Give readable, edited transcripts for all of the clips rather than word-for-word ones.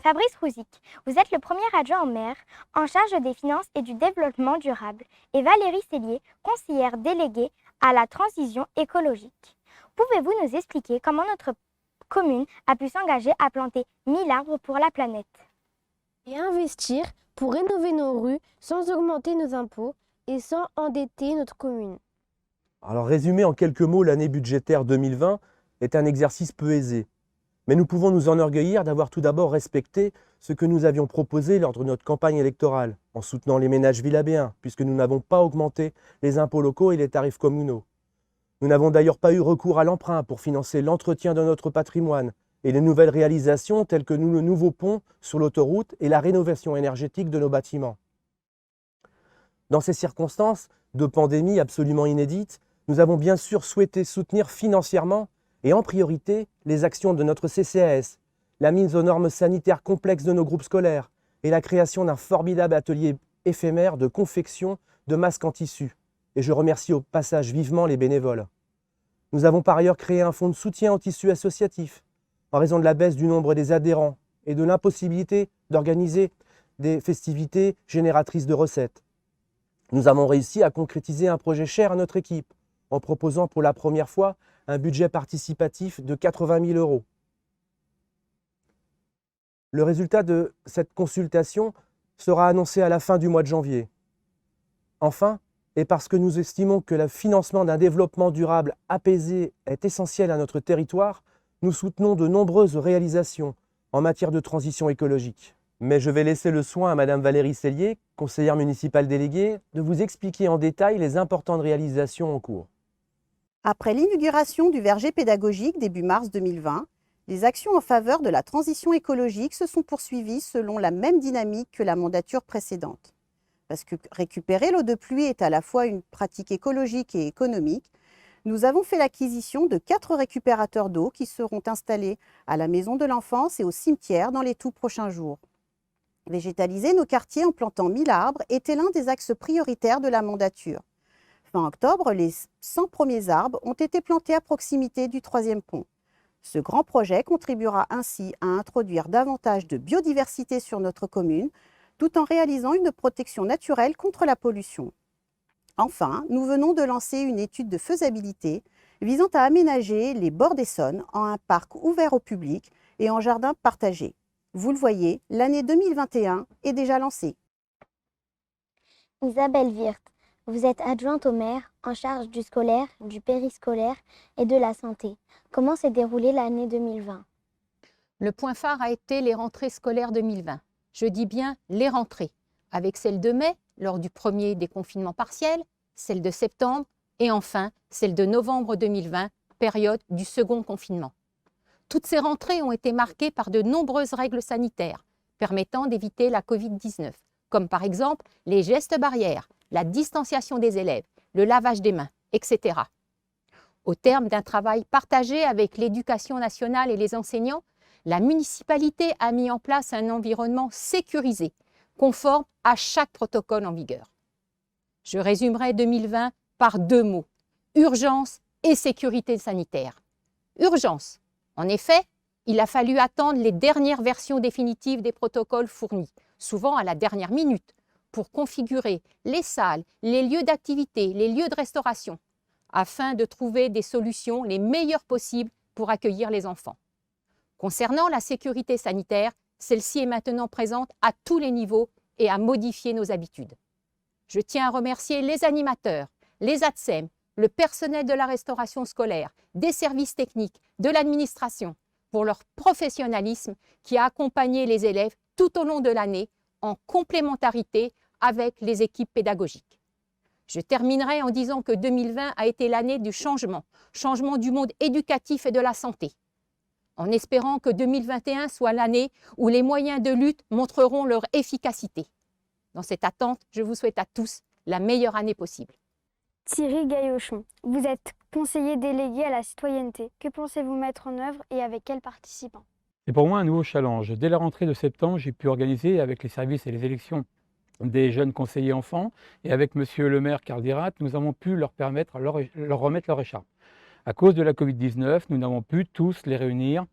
Fabrice Rouzic, vous êtes le premier adjoint au maire en charge des finances et du développement durable et Valérie Sellier, conseillère déléguée à la transition écologique. Pouvez-vous nous expliquer comment notre commune a pu s'engager à planter 1000 arbres pour la planète et investir pour rénover nos rues sans augmenter nos impôts et sans endetter notre commune? Alors résumer en quelques mots l'année budgétaire 2020 est un exercice peu aisé. Mais nous pouvons nous enorgueillir d'avoir tout d'abord respecté ce que nous avions proposé lors de notre campagne électorale, en soutenant les ménages villabéens, puisque nous n'avons pas augmenté les impôts locaux et les tarifs communaux. Nous n'avons d'ailleurs pas eu recours à l'emprunt pour financer l'entretien de notre patrimoine et les nouvelles réalisations telles que le nouveau pont sur l'autoroute et la rénovation énergétique de nos bâtiments. Dans ces circonstances de pandémie absolument inédites, nous avons bien sûr souhaité soutenir financièrement et en priorité les actions de notre CCAS, la mise aux normes sanitaires complexes de nos groupes scolaires et la création d'un formidable atelier éphémère de confection de masques en tissu. Et je remercie au passage vivement les bénévoles. Nous avons par ailleurs créé un fonds de soutien au tissu associatif, en raison de la baisse du nombre des adhérents et de l'impossibilité d'organiser des festivités génératrices de recettes. Nous avons réussi à concrétiser un projet cher à notre équipe, en proposant pour la première fois un budget participatif de 80 000 €. Le résultat de cette consultation sera annoncé à la fin du mois de janvier. Enfin, et parce que nous estimons que le financement d'un développement durable apaisé est essentiel à notre territoire, nous soutenons de nombreuses réalisations en matière de transition écologique. Mais je vais laisser le soin à Madame Valérie Sellier, conseillère municipale déléguée, de vous expliquer en détail les importantes réalisations en cours. Après l'inauguration du verger pédagogique début mars 2020, les actions en faveur de la transition écologique se sont poursuivies selon la même dynamique que la mandature précédente. Parce que récupérer l'eau de pluie est à la fois une pratique écologique et économique, nous avons fait l'acquisition de 4 récupérateurs d'eau qui seront installés à la maison de l'enfance et au cimetière dans les tout prochains jours. Végétaliser nos quartiers en plantant 1000 arbres était l'un des axes prioritaires de la mandature. Fin octobre, les 100 premiers arbres ont été plantés à proximité du 3e pont. Ce grand projet contribuera ainsi à introduire davantage de biodiversité sur notre commune, tout en réalisant une protection naturelle contre la pollution. Enfin, nous venons de lancer une étude de faisabilité visant à aménager les bords d'Essonne en un parc ouvert au public et en jardin partagé. Vous le voyez, l'année 2021 est déjà lancée. Isabelle Wirth, vous êtes adjointe au maire en charge du scolaire, du périscolaire et de la santé. Comment s'est déroulée l'année 2020 ? Le point phare a été les rentrées scolaires 2020. Je dis bien les rentrées, avec celle de mai, lors du premier déconfinement partiel, celle de septembre et enfin celle de novembre 2020, période du second confinement. Toutes ces rentrées ont été marquées par de nombreuses règles sanitaires permettant d'éviter la Covid-19, comme par exemple les gestes barrières, la distanciation des élèves, le lavage des mains, etc. Au terme d'un travail partagé avec l'Éducation nationale et les enseignants, la municipalité a mis en place un environnement sécurisé, conforme à chaque protocole en vigueur. Je résumerai 2020 par 2 mots, urgence et sécurité sanitaire. Urgence. En effet, il a fallu attendre les dernières versions définitives des protocoles fournis, souvent à la dernière minute, pour configurer les salles, les lieux d'activité, les lieux de restauration, afin de trouver des solutions les meilleures possibles pour accueillir les enfants. Concernant la sécurité sanitaire, celle-ci est maintenant présente à tous les niveaux et a modifié nos habitudes. Je tiens à remercier les animateurs, les ATSEM, le personnel de la restauration scolaire, des services techniques, de l'administration, pour leur professionnalisme qui a accompagné les élèves tout au long de l'année en complémentarité avec les équipes pédagogiques. Je terminerai en disant que 2020 a été l'année du changement du monde éducatif et de la santé, en espérant que 2021 soit l'année où les moyens de lutte montreront leur efficacité. Dans cette attente, je vous souhaite à tous la meilleure année possible. Thierry Gaillochon, vous êtes conseiller délégué à la citoyenneté. Que pensez-vous mettre en œuvre et avec quels participants ? C'est pour moi un nouveau challenge. Dès la rentrée de septembre, j'ai pu organiser avec les services et les élections des jeunes conseillers enfants et avec monsieur le maire Karl Dirat, nous avons pu leur remettre leur écharpe. À cause de la Covid-19, nous n'avons pu tous les réunir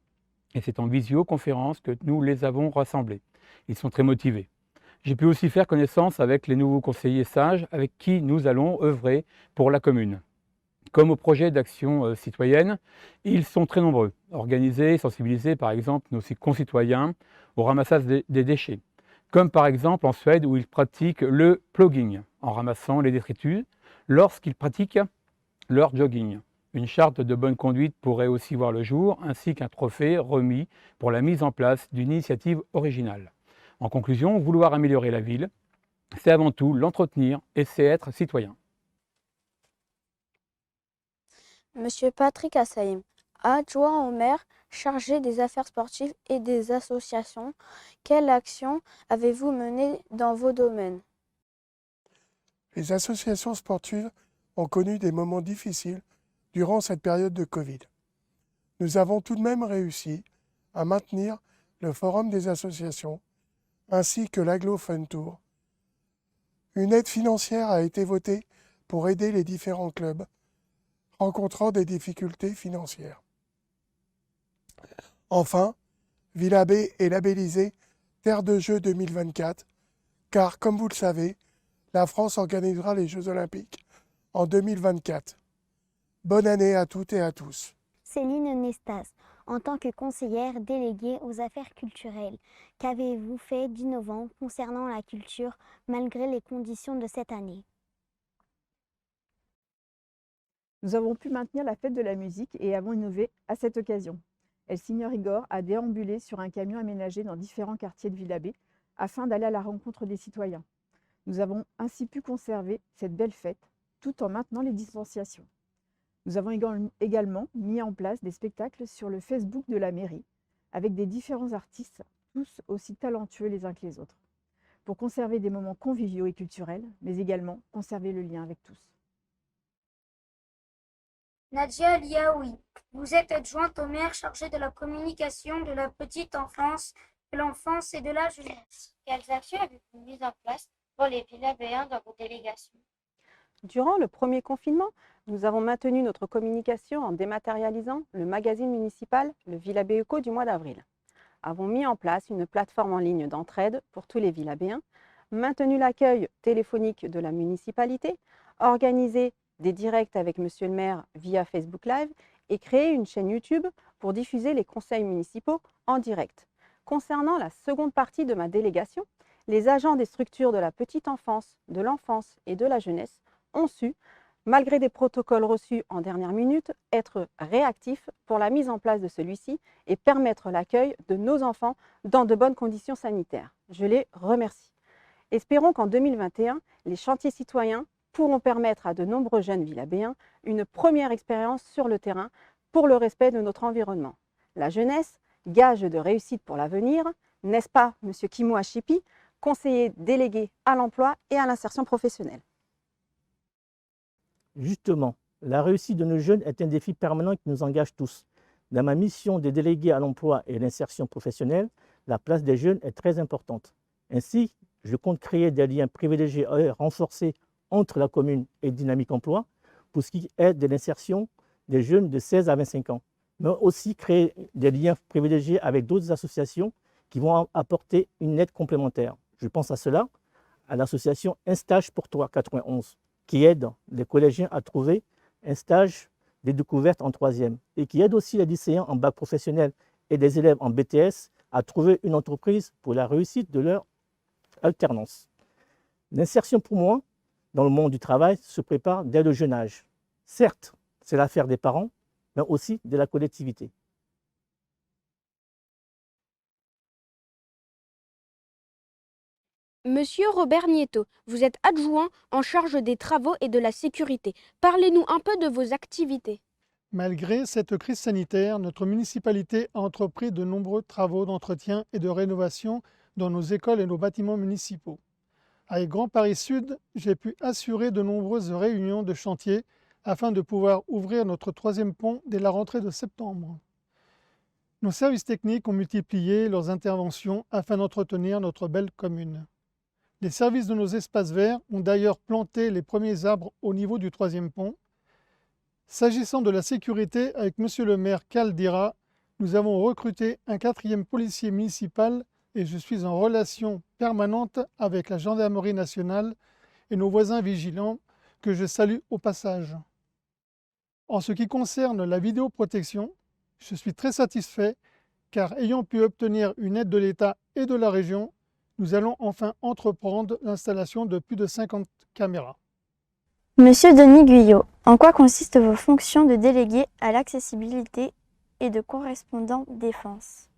et c'est en visioconférence que nous les avons rassemblés. Ils sont très motivés. J'ai pu aussi faire connaissance avec les nouveaux conseillers sages avec qui nous allons œuvrer pour la commune. Comme au projet d'action citoyenne, ils sont très nombreux. Organiser, sensibiliser par exemple nos concitoyens au ramassage des déchets. Comme par exemple en Suède où ils pratiquent le plogging, en ramassant les détritus lorsqu'ils pratiquent leur jogging. Une charte de bonne conduite pourrait aussi voir le jour, ainsi qu'un trophée remis pour la mise en place d'une initiative originale. En conclusion, vouloir améliorer la ville, c'est avant tout l'entretenir et c'est être citoyen. Monsieur Patrick Assaïm, adjoint au maire chargé des affaires sportives et des associations, quelle action avez-vous menée dans vos domaines? Les associations sportives ont connu des moments difficiles durant cette période de Covid. Nous avons tout de même réussi à maintenir le forum des associations ainsi que l'Aglo Fun Tour. Une aide financière a été votée pour aider les différents clubs rencontrant des difficultés financières. Enfin, Villa B est labellisée Terre de Jeux 2024 car, comme vous le savez, la France organisera les Jeux Olympiques en 2024. Bonne année à toutes et à tous. Céline Nestas, en tant que conseillère déléguée aux affaires culturelles, qu'avez-vous fait d'innovant concernant la culture malgré les conditions de cette année? Nous avons pu maintenir la fête de la musique et avons innové à cette occasion. Elsigne Rigord a déambulé sur un camion aménagé dans différents quartiers de Villa B afin d'aller à la rencontre des citoyens. Nous avons ainsi pu conserver cette belle fête tout en maintenant les distanciations. Nous avons également mis en place des spectacles sur le Facebook de la mairie avec des différents artistes, tous aussi talentueux les uns que les autres, pour conserver des moments conviviaux et culturels, mais également conserver le lien avec tous. Nadia Liaoui, vous êtes adjointe au maire chargée de la communication de la petite enfance, de l'enfance et de la jeunesse. Quelles actions avez-vous mises en place pour les Villabéens dans vos délégations? Durant le premier confinement, nous avons maintenu notre communication en dématérialisant le magazine municipal, le Villa B Eco du mois d'avril. Avons mis en place une plateforme en ligne d'entraide pour tous les Villabéens, maintenu l'accueil téléphonique de la municipalité, organisé des directs avec Monsieur le maire via Facebook Live et créé une chaîne YouTube pour diffuser les conseils municipaux en direct. Concernant la seconde partie de ma délégation, les agents des structures de la petite enfance, de l'enfance et de la jeunesse ont su, malgré des protocoles reçus en dernière minute, être réactifs pour la mise en place de celui-ci et permettre l'accueil de nos enfants dans de bonnes conditions sanitaires. Je les remercie. Espérons qu'en 2021, les chantiers citoyens pourront permettre à de nombreux jeunes Villabéens une première expérience sur le terrain pour le respect de notre environnement. La jeunesse, gage de réussite pour l'avenir, n'est-ce pas, Monsieur Kimou Achipi, conseiller délégué à l'emploi et à l'insertion professionnelle? Justement, la réussite de nos jeunes est un défi permanent qui nous engage tous. Dans ma mission de délégué à l'emploi et à l'insertion professionnelle, la place des jeunes est très importante. Ainsi, je compte créer des liens privilégiés et renforcés entre la commune et Dynamique Emploi pour ce qui est de l'insertion des jeunes de 16 à 25 ans, mais aussi créer des liens privilégiés avec d'autres associations qui vont apporter une aide complémentaire. Je pense à cela, à l'association Un Stage pour Toi 91, qui aide les collégiens à trouver un stage de découverte en troisième et qui aide aussi les lycéens en bac professionnel et les élèves en BTS à trouver une entreprise pour la réussite de leur alternance. L'insertion pour moi dans le monde du travail se prépare dès le jeune âge. Certes, c'est l'affaire des parents, mais aussi de la collectivité. Monsieur Robert Nieto, vous êtes adjoint en charge des travaux et de la sécurité. Parlez-nous un peu de vos activités. Malgré cette crise sanitaire, notre municipalité a entrepris de nombreux travaux d'entretien et de rénovation dans nos écoles et nos bâtiments municipaux. Avec Grand Paris Sud, j'ai pu assurer de nombreuses réunions de chantier afin de pouvoir ouvrir notre troisième pont dès la rentrée de septembre. Nos services techniques ont multiplié leurs interventions afin d'entretenir notre belle commune. Les services de nos espaces verts ont d'ailleurs planté les premiers arbres au niveau du troisième pont. S'agissant de la sécurité, avec Monsieur le maire Caldira, nous avons recruté un 4e policier municipal et je suis en relation permanente avec la gendarmerie nationale et nos voisins vigilants que je salue au passage. En ce qui concerne la vidéoprotection, je suis très satisfait car ayant pu obtenir une aide de l'État et de la région, nous allons enfin entreprendre l'installation de plus de 50 caméras. Monsieur Denis Guyot, en quoi consistent vos fonctions de délégué à l'accessibilité et de correspondant défense?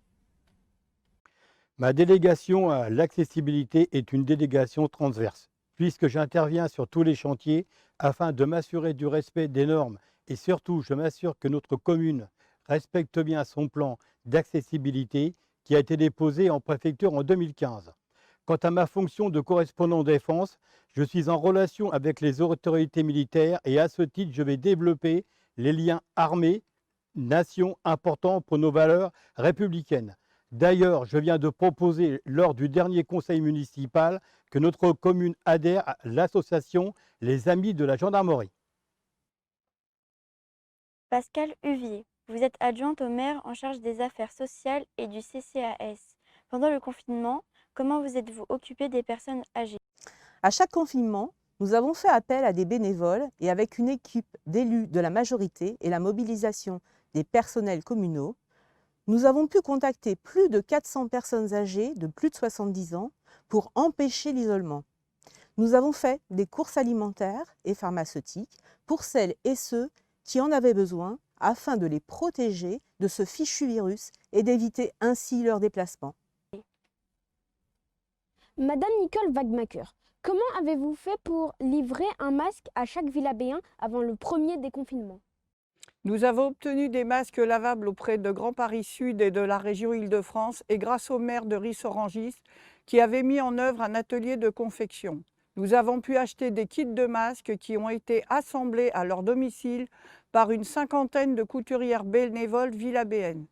Ma délégation à l'accessibilité est une délégation transverse, puisque j'interviens sur tous les chantiers afin de m'assurer du respect des normes et surtout je m'assure que notre commune respecte bien son plan d'accessibilité qui a été déposé en préfecture en 2015. Quant à ma fonction de correspondant défense, je suis en relation avec les autorités militaires et à ce titre, je vais développer les liens armée-nation importants pour nos valeurs républicaines. D'ailleurs, je viens de proposer lors du dernier conseil municipal que notre commune adhère à l'association Les Amis de la Gendarmerie. Pascal Huvier, vous êtes adjointe au maire en charge des affaires sociales et du CCAS. Pendant le confinement, comment vous êtes-vous occupé des personnes âgées? À chaque confinement, nous avons fait appel à des bénévoles et avec une équipe d'élus de la majorité et la mobilisation des personnels communaux, nous avons pu contacter plus de 400 personnes âgées de plus de 70 ans pour empêcher l'isolement. Nous avons fait des courses alimentaires et pharmaceutiques pour celles et ceux qui en avaient besoin afin de les protéger de ce fichu virus et d'éviter ainsi leur déplacement. Madame Nicole Wagmacher, comment avez-vous fait pour livrer un masque à chaque Villabéen avant le premier déconfinement? Nous avons obtenu des masques lavables auprès de Grand Paris Sud et de la région Île-de-France et grâce au maire de Ris-Orangis qui avait mis en œuvre un atelier de confection. Nous avons pu acheter des kits de masques qui ont été assemblés à leur domicile par une 50aine de couturières bénévoles villabéennes.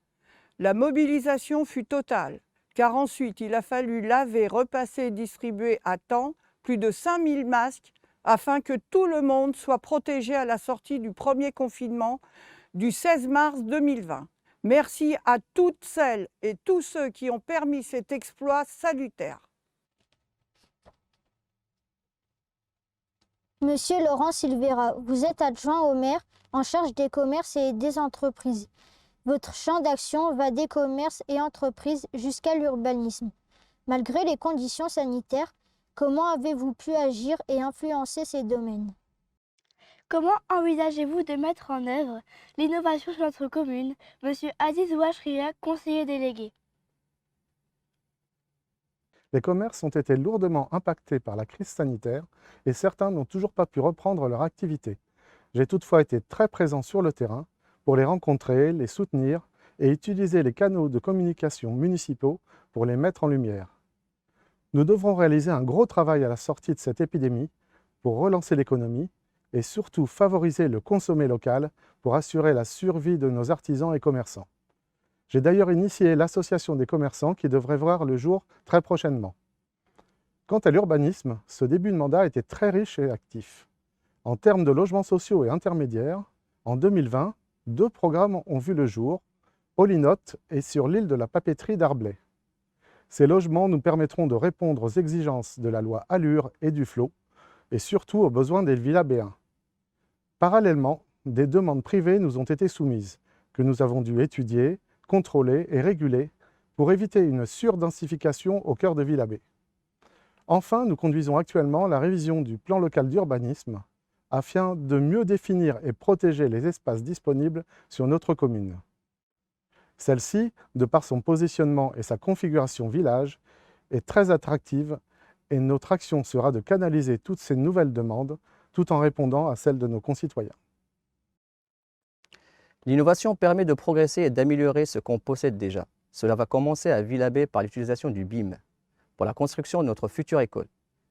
La mobilisation fut totale, car ensuite il a fallu laver, repasser et distribuer à temps plus de 5000 masques afin que tout le monde soit protégé à la sortie du premier confinement du 16 mars 2020. Merci à toutes celles et tous ceux qui ont permis cet exploit salutaire. Monsieur Laurent Silveira, vous êtes adjoint au maire en charge des commerces et des entreprises. Votre champ d'action va des commerces et entreprises jusqu'à l'urbanisme. Malgré les conditions sanitaires, comment avez-vous pu agir et influencer ces domaines? Comment envisagez-vous de mettre en œuvre l'innovation sur notre commune? Monsieur Aziz Ouachria, conseiller délégué. Les commerces ont été lourdement impactés par la crise sanitaire et certains n'ont toujours pas pu reprendre leur activité. J'ai toutefois été très présent sur le terrain pour les rencontrer, les soutenir et utiliser les canaux de communication municipaux pour les mettre en lumière. Nous devrons réaliser un gros travail à la sortie de cette épidémie pour relancer l'économie et surtout favoriser le consommé local pour assurer la survie de nos artisans et commerçants. J'ai d'ailleurs initié l'association des commerçants qui devrait voir le jour très prochainement. Quant à l'urbanisme, ce début de mandat était très riche et actif. En termes de logements sociaux et intermédiaires, en 2020, 2 programmes ont vu le jour, au Linotte et sur l'île de la Papeterie d'Arblay. Ces logements nous permettront de répondre aux exigences de la loi Allure et du Flot, et surtout aux besoins des villabéens. Parallèlement, des demandes privées nous ont été soumises, que nous avons dû étudier, contrôler et réguler pour éviter une surdensification au cœur de Villabé. Enfin, nous conduisons actuellement la révision du plan local d'urbanisme afin de mieux définir et protéger les espaces disponibles sur notre commune. Celle-ci, de par son positionnement et sa configuration village, est très attractive et notre action sera de canaliser toutes ces nouvelles demandes tout en répondant à celles de nos concitoyens. L'innovation permet de progresser et d'améliorer ce qu'on possède déjà. Cela va commencer à Villabé par l'utilisation du BIM pour la construction de notre future école.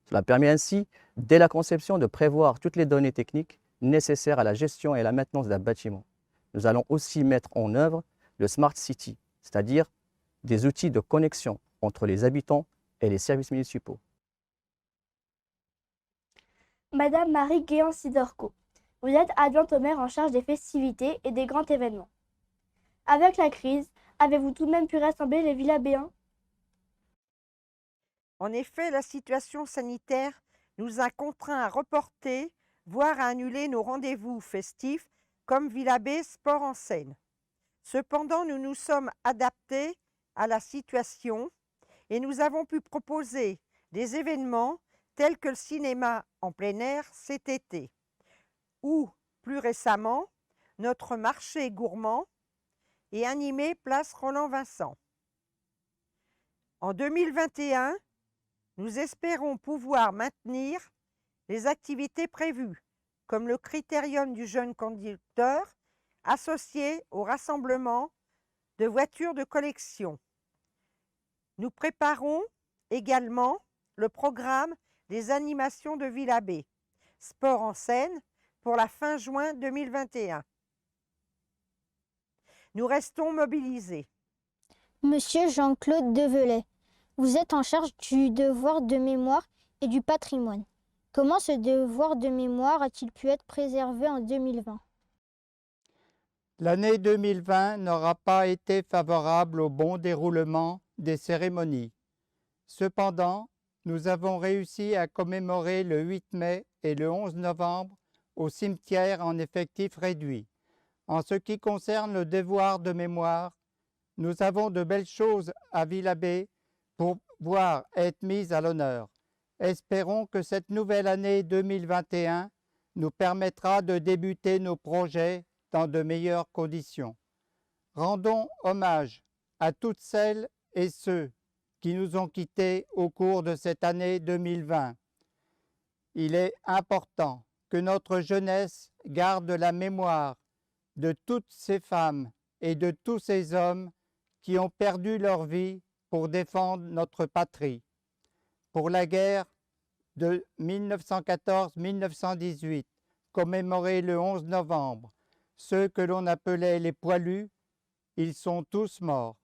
Cela permet ainsi, dès la conception, de prévoir toutes les données techniques nécessaires à la gestion et à la maintenance d'un bâtiment. Nous allons aussi mettre en œuvre le Smart City, c'est-à-dire des outils de connexion entre les habitants et les services municipaux. Madame Marie Guéant-Sidorco, vous êtes adjointe au maire en charge des festivités et des grands événements. Avec la crise, avez-vous tout de même pu rassembler les Villabéens? En effet, la situation sanitaire nous a contraints à reporter, voire à annuler nos rendez-vous festifs comme Villabé Sport en Seine. Cependant, nous nous sommes adaptés à la situation et nous avons pu proposer des événements tels que le cinéma en plein air cet été, ou, plus récemment, notre marché gourmand et animé place Roland-Vincent. En 2021, nous espérons pouvoir maintenir les activités prévues, comme le critérium du jeune conducteur associé au rassemblement de voitures de collection. Nous préparons également le programme des animations de Villabé, Sport en Seine, pour la fin juin 2021. Nous restons mobilisés. Monsieur Jean-Claude Develay, vous êtes en charge du devoir de mémoire et du patrimoine. Comment ce devoir de mémoire a-t-il pu être préservé en 2020? L'année 2020 n'aura pas été favorable au bon déroulement des cérémonies. Cependant, nous avons réussi à commémorer le 8 mai et le 11 novembre au cimetière en effectif réduit. En ce qui concerne le devoir de mémoire, nous avons de belles choses à Villabé pour pouvoir être mises à l'honneur. Espérons que cette nouvelle année 2021 nous permettra de débuter nos projets dans de meilleures conditions. Rendons hommage à toutes celles et ceux qui nous ont quittés au cours de cette année 2020. Il est important que notre jeunesse garde la mémoire de toutes ces femmes et de tous ces hommes qui ont perdu leur vie pour défendre notre patrie. Pour la guerre de 1914-1918, commémorée le 11 novembre, ceux que l'on appelait les poilus, ils sont tous morts.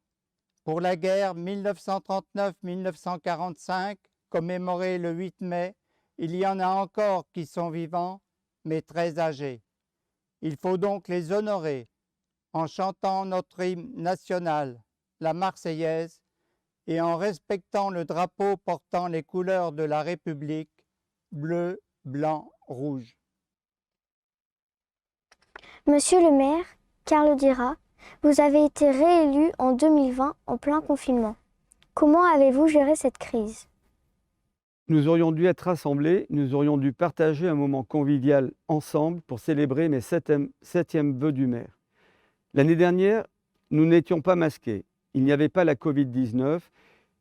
Pour la guerre 1939-1945, commémorée le 8 mai, il y en a encore qui sont vivants, mais très âgés. Il faut donc les honorer en chantant notre hymne national, la Marseillaise, et en respectant le drapeau portant les couleurs de la République, bleu, blanc, rouge. Monsieur le maire, Carlo Dira, vous avez été réélu en 2020 en plein confinement. Comment avez-vous géré cette crise? Nous aurions dû être rassemblés, nous aurions dû partager un moment convivial ensemble pour célébrer mes septièmes vœux du maire. L'année dernière, nous n'étions pas masqués. Il n'y avait pas la Covid-19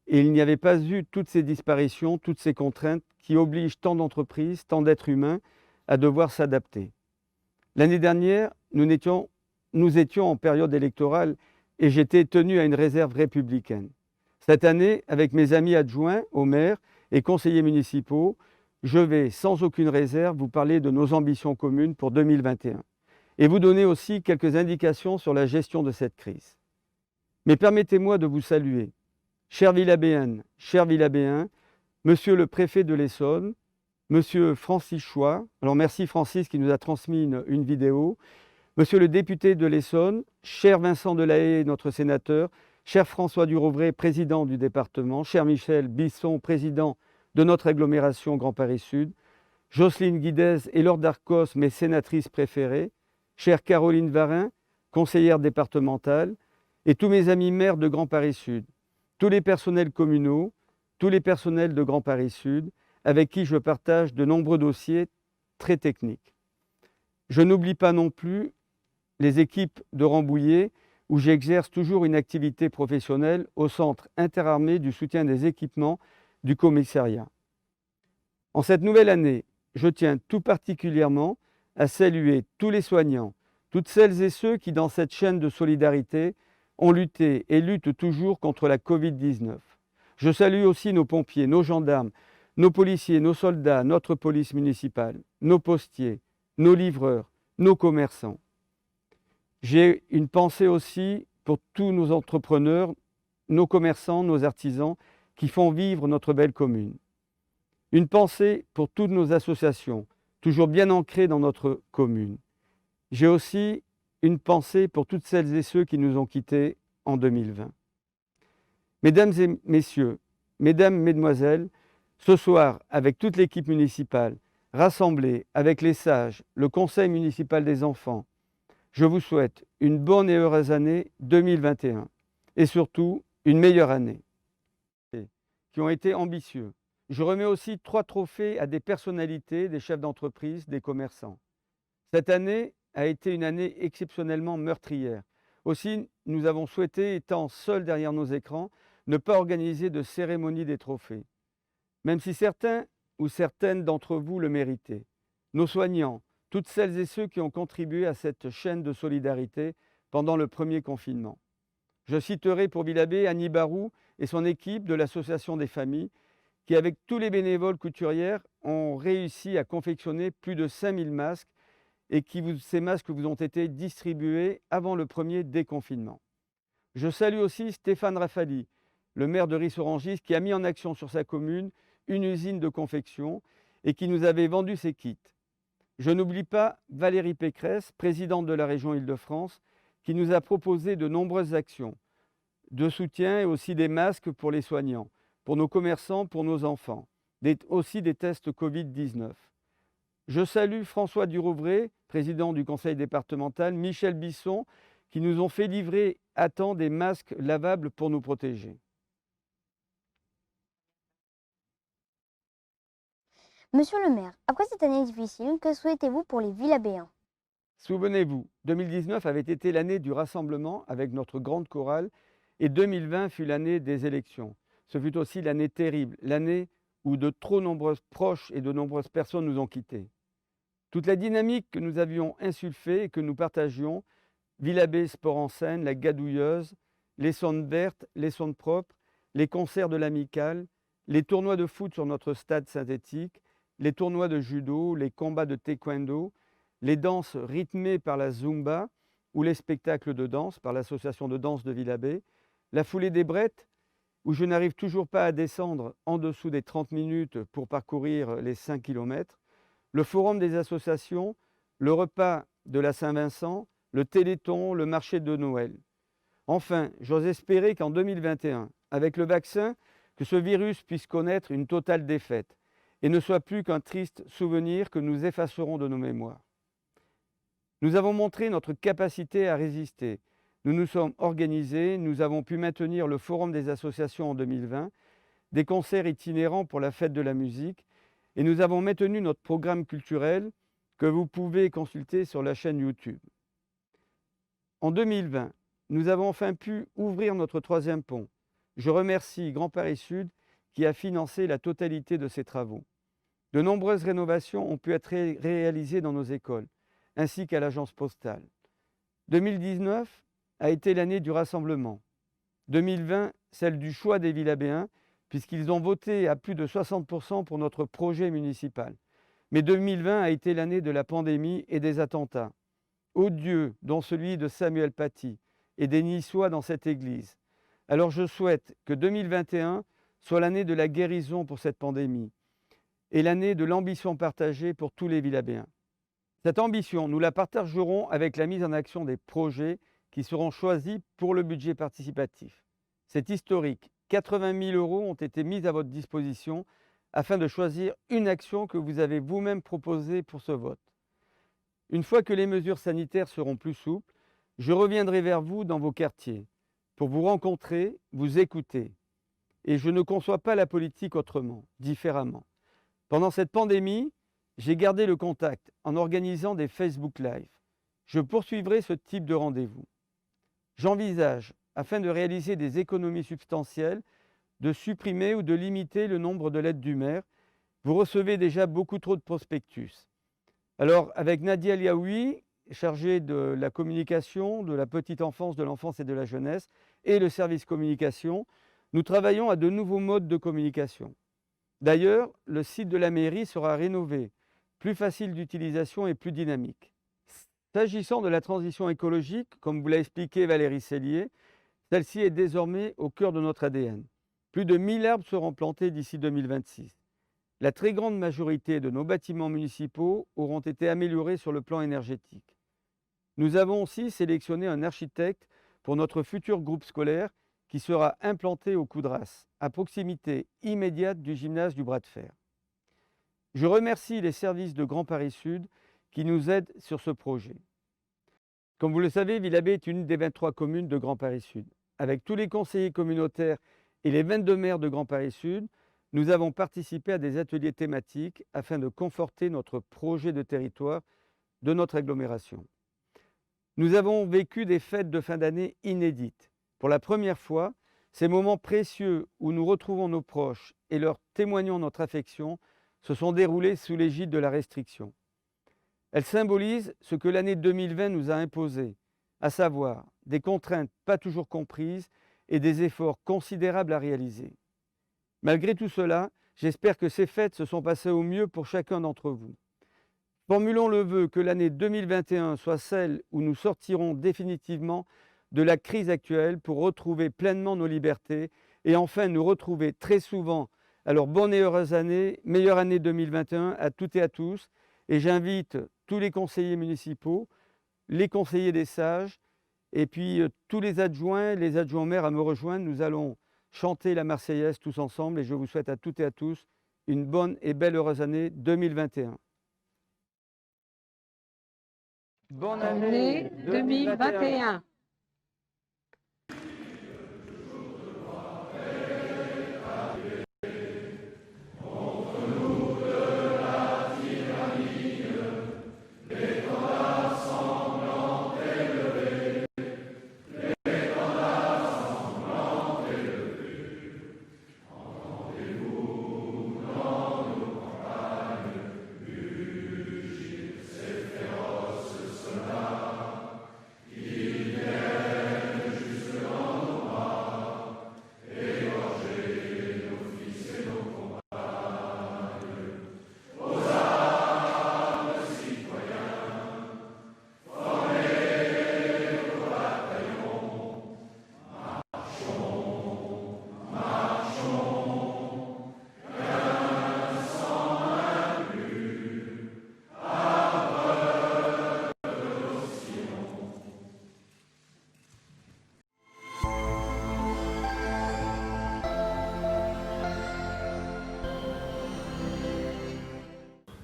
et il n'y avait pas eu toutes ces disparitions, toutes ces contraintes qui obligent tant d'entreprises, tant d'êtres humains à devoir s'adapter. L'année dernière, nous étions en période électorale et j'étais tenu à une réserve républicaine. Cette année, avec mes amis adjoints au maire et conseillers municipaux, je vais sans aucune réserve vous parler de nos ambitions communes pour 2021 et vous donner aussi quelques indications sur la gestion de cette crise. Mais permettez-moi de vous saluer, chères Villabéennes, chers Villabéens, Monsieur le préfet de l'Essonne, Monsieur Francis Choix, alors merci Francis qui nous a transmis une vidéo, Monsieur le député de l'Essonne, cher Vincent Delahaye, notre sénateur, cher François Durovray, président du département, cher Michel Bisson, président de notre agglomération Grand Paris Sud, Jocelyne Guidez et Laure Darcos, mes sénatrices préférées, chère Caroline Varin, conseillère départementale, et tous mes amis maires de Grand Paris Sud, tous les personnels communaux, tous les personnels de Grand Paris Sud, avec qui je partage de nombreux dossiers très techniques. Je n'oublie pas non plus les équipes de Rambouillet, où j'exerce toujours une activité professionnelle au Centre interarmé du soutien des équipements du commissariat. En cette nouvelle année, je tiens tout particulièrement à saluer tous les soignants, toutes celles et ceux qui, dans cette chaîne de solidarité, ont lutté et luttent toujours contre la Covid-19. Je salue aussi nos pompiers, nos gendarmes, nos policiers, nos soldats, notre police municipale, nos postiers, nos livreurs, nos commerçants. J'ai une pensée aussi pour tous nos entrepreneurs, nos commerçants, nos artisans qui font vivre notre belle commune. Une pensée pour toutes nos associations, toujours bien ancrées dans notre commune. J'ai aussi une pensée pour toutes celles et ceux qui nous ont quittés en 2020. Mesdames et messieurs, mesdames, mesdemoiselles, ce soir, avec toute l'équipe municipale, rassemblée avec les sages, le conseil municipal des enfants, je vous souhaite une bonne et heureuse année 2021 et surtout une meilleure année. Qui ont été ambitieux. Je remets aussi 3 trophées à des personnalités, des chefs d'entreprise, des commerçants. Cette année a été une année exceptionnellement meurtrière. Aussi, nous avons souhaité, étant seuls derrière nos écrans, ne pas organiser de cérémonie des trophées. Même si certains ou certaines d'entre vous le méritaient. Nos soignants, toutes celles et ceux qui ont contribué à cette chaîne de solidarité pendant le premier confinement. Je citerai pour Villabé Annie Barou et son équipe de l'Association des familles qui, avec tous les bénévoles couturières, ont réussi à confectionner plus de 5000 masques et ces masques vous ont été distribués avant le premier déconfinement. Je salue aussi Stéphane Rafali, le maire de Ris-Orangis, qui a mis en action sur sa commune une usine de confection et qui nous avait vendu ses kits. Je n'oublie pas Valérie Pécresse, présidente de la région Île-de-France, qui nous a proposé de nombreuses actions de soutien et aussi des masques pour les soignants, pour nos commerçants, pour nos enfants, aussi des tests Covid-19. Je salue François Durouvray, président du conseil départemental, Michel Bisson, qui nous ont fait livrer à temps des masques lavables pour nous protéger. Monsieur le maire, après cette année difficile, que souhaitez-vous pour les Villabéens? Souvenez-vous, 2019 avait été l'année du rassemblement avec notre grande chorale et 2020 fut l'année des élections. Ce fut aussi l'année terrible, l'année où de trop nombreuses proches et de nombreuses personnes nous ont quittés. Toute la dynamique que nous avions insufflée et que nous partagions, Villabé Sport en Scène, la Gadouilleuse, les sondes vertes, les sondes propres, les concerts de l'Amicale, les tournois de foot sur notre stade synthétique, les tournois de judo, les combats de taekwondo, les danses rythmées par la Zumba ou les spectacles de danse par l'association de danse de Villabé, la foulée des Brettes, où je n'arrive toujours pas à descendre en dessous des 30 minutes pour parcourir les 5 km, le forum des associations, le repas de la Saint-Vincent, le Téléthon, le marché de Noël. Enfin, j'ose espérer qu'en 2021, avec le vaccin, que ce virus puisse connaître une totale défaite et ne soit plus qu'un triste souvenir que nous effacerons de nos mémoires. Nous avons montré notre capacité à résister. Nous nous sommes organisés, nous avons pu maintenir le forum des associations en 2020, des concerts itinérants pour la fête de la musique, et nous avons maintenu notre programme culturel que vous pouvez consulter sur la chaîne YouTube. En 2020, nous avons enfin pu ouvrir notre 3e pont. Je remercie Grand Paris Sud qui a financé la totalité de ces travaux. De nombreuses rénovations ont pu être réalisées dans nos écoles, ainsi qu'à l'agence postale. 2019 a été l'année du rassemblement. 2020, celle du choix des Villabéens, puisqu'ils ont voté à plus de 60% pour notre projet municipal. Mais 2020 a été l'année de la pandémie et des attentats, odieux, dont celui de Samuel Paty et des Niçois dans cette église. Alors je souhaite que 2021 soit l'année de la guérison pour cette pandémie et l'année de l'ambition partagée pour tous les Villabéens. Cette ambition, nous la partagerons avec la mise en action des projets qui seront choisis pour le budget participatif. C'est historique. 80 000 € ont été mis à votre disposition afin de choisir une action que vous avez vous-même proposée pour ce vote. Une fois que les mesures sanitaires seront plus souples, je reviendrai vers vous dans vos quartiers pour vous rencontrer, vous écouter. Et je ne conçois pas la politique autrement, différemment. Pendant cette pandémie, j'ai gardé le contact en organisant des Facebook Live. Je poursuivrai ce type de rendez-vous. J'envisage, afin de réaliser des économies substantielles, de supprimer ou de limiter le nombre de lettres du maire. Vous recevez déjà beaucoup trop de prospectus. Alors, avec Nadia Liaoui, chargée de la communication, de la petite enfance, de l'enfance et de la jeunesse, et le service communication, nous travaillons à de nouveaux modes de communication. D'ailleurs, le site de la mairie sera rénové, plus facile d'utilisation et plus dynamique. S'agissant de la transition écologique, comme vous l'a expliqué Valérie Sellier, celle-ci est désormais au cœur de notre ADN. Plus de 1000 arbres seront plantés d'ici 2026. La très grande majorité de nos bâtiments municipaux auront été améliorés sur le plan énergétique. Nous avons aussi sélectionné un architecte pour notre futur groupe scolaire qui sera implanté au Coudras, à proximité immédiate du gymnase du Bras de Fer. Je remercie les services de Grand Paris Sud qui nous aident sur ce projet. Comme vous le savez, Villabé est une des 23 communes de Grand Paris Sud. Avec tous les conseillers communautaires et les 22 maires de Grand Paris Sud, nous avons participé à des ateliers thématiques afin de conforter notre projet de territoire de notre agglomération. Nous avons vécu des fêtes de fin d'année inédites. Pour la première fois, ces moments précieux où nous retrouvons nos proches et leur témoignons notre affection se sont déroulés sous l'égide de la restriction. Elles symbolisent ce que l'année 2020 nous a imposé, à savoir des contraintes pas toujours comprises et des efforts considérables à réaliser. Malgré tout cela, j'espère que ces fêtes se sont passées au mieux pour chacun d'entre vous. Formulons le vœu que l'année 2021 soit celle où nous sortirons définitivement de la crise actuelle pour retrouver pleinement nos libertés et enfin nous retrouver très souvent. Alors bonne et heureuse année, meilleure année 2021 à toutes et à tous. Et j'invite tous les conseillers municipaux, les conseillers des sages et puis tous les adjoints maires à me rejoindre. Nous allons chanter la Marseillaise tous ensemble et je vous souhaite à toutes et à tous une bonne et belle heureuse année 2021. Bonne année 2021.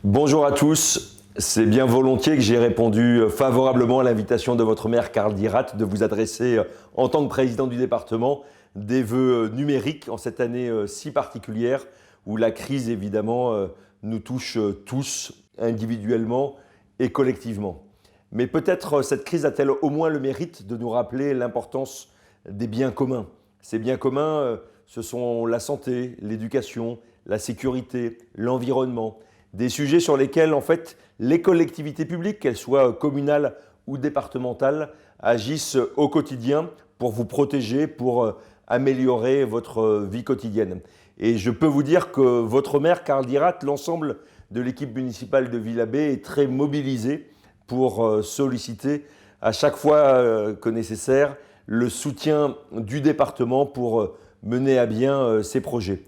Bonjour à tous, c'est bien volontiers que j'ai répondu favorablement à l'invitation de votre maire Karl Dirath de vous adresser en tant que président du département des vœux numériques en cette année si particulière où la crise évidemment nous touche tous individuellement et collectivement. Mais peut-être cette crise a-t-elle au moins le mérite de nous rappeler l'importance des biens communs. Ces biens communs, ce sont la santé, l'éducation, la sécurité, l'environnement, des sujets sur lesquels en fait les collectivités publiques, qu'elles soient communales ou départementales, agissent au quotidien pour vous protéger, pour améliorer votre vie quotidienne. Et je peux vous dire que votre maire Karl Dirath, l'ensemble de l'équipe municipale de Villabé est très mobilisé pour solliciter à chaque fois que nécessaire le soutien du département pour mener à bien ces projets.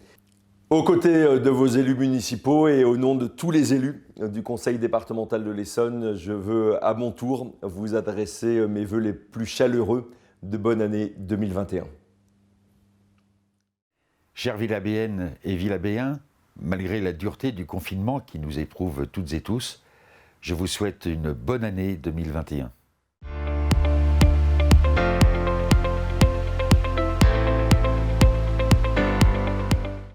Aux côtés de vos élus municipaux et au nom de tous les élus du conseil départemental de l'Essonne, je veux à mon tour vous adresser mes vœux les plus chaleureux de bonne année 2021. Chères Villabéennes et Villabéens, malgré la dureté du confinement qui nous éprouve toutes et tous, je vous souhaite une bonne année 2021.